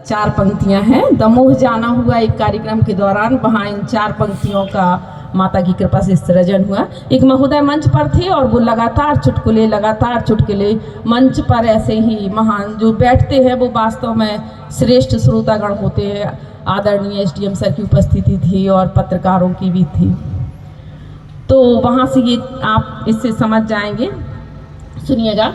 4 पंक्तियां हैं। दमोह जाना हुआ एक कार्यक्रम के दौरान, वहाँ इन 4 पंक्तियों का माता की कृपा से सृजन हुआ। एक महोदय मंच पर थे और वो लगातार चुटकुले मंच पर ऐसे ही महान जो बैठते हैं वो वास्तव में श्रेष्ठ श्रोतागण होते हैं। आदरणीय एसडीएम सर की उपस्थिति थी और पत्रकारों की भी थी, तो वहाँ से ये आप इससे समझ जाएंगे। सुनिएगा।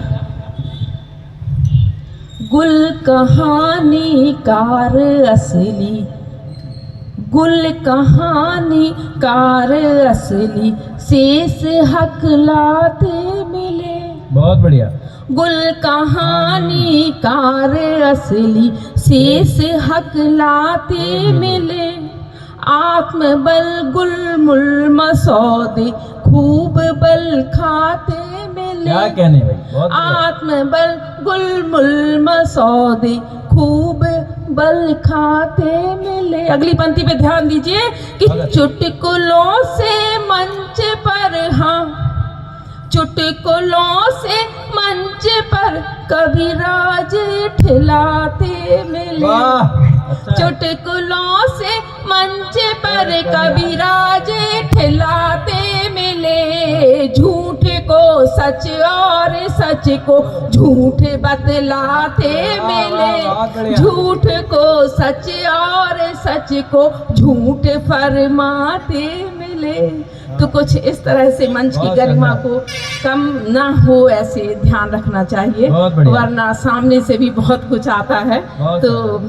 गुल कहानीकार असली, गुल कहानीकार असली, शेष हकलाते मिले। बहुत बढ़िया। गुल कहानीकार असली, शेष हकलाते मिले। आत्मबल गुलमुल मसौदे, खूब बल खाते मिले। क्या कहने भाई, बहुत बढ़िया। आत्मबल गुलमुल मसौदे, खूब बल खाते मिले। अगली पंक्ति पे ध्यान दीजिए कि चुटकुलों से मंच पर, हाँ, चुटकुलों से मंच पर कविराज ठिलाते मिले। अच्छा। चुटकुलों से मंच पर कविराज ठिलाते मिले। झूठ को सच और सच को झूठ बतलाते मिले। झूठ को सच और सच को झूठ फरमाते मिले। तो कुछ इस तरह से मंच की गरिमा को कम ना हो ऐसे ध्यान रखना चाहिए, वरना सामने से भी बहुत कुछ आता है। तो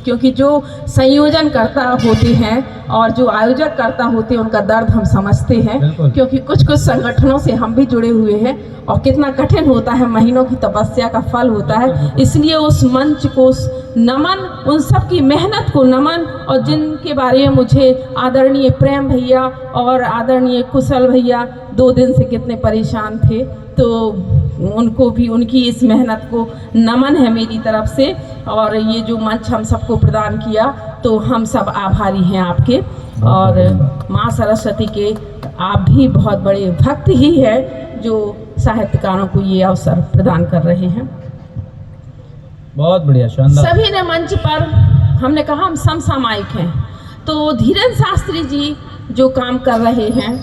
क्योंकि जो संयोजन करता होते हैं और जो आयोजक करता होते हैं उनका दर्द हम समझते हैं, क्योंकि कुछ संगठनों से हम भी जुड़े हुए हैं और कितना कठिन होता है, महीनों की तपस्या का फल होता है। इसलिए उस मंच को नमन, उन सब की मेहनत को नमन। और जिनके बारे में मुझे आदरणीय प्रेम भैया और आदरणीय कुशल भैया 2 दिन से कितने परेशान थे, तो उनको भी उनकी इस मेहनत को नमन है मेरी तरफ से। और ये जो मंच हम सबको प्रदान किया, तो हम सब आभारी हैं आपके। और माँ सरस्वती के आप भी बहुत बड़े भक्त ही हैं जो साहित्यकारों को ये अवसर प्रदान कर रहे हैं। बहुत बढ़िया, शानदार। सभी ने मंच पर, हमने कहा हम समसामयिक हैं, तो धीरेन्द्र शास्त्री जी जो काम कर रहे हैं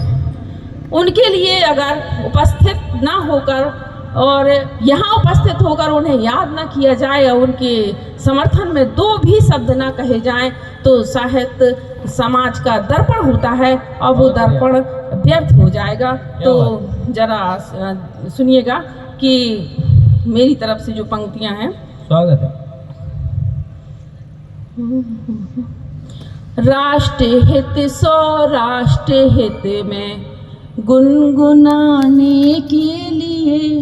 उनके लिए अगर उपस्थित ना होकर और यहाँ उपस्थित होकर उन्हें याद ना किया जाए और उनके समर्थन में 2 भी शब्द ना कहे जाएं, तो साहित्य समाज का दर्पण होता है और वो दर्पण व्यर्थ हो जाएगा। तो जरा सुनिएगा कि मेरी तरफ से जो पंक्तियां हैं। स्वागत है। राष्ट्र हित स्वराष्ट्र हित में गुनगुनाने के लिए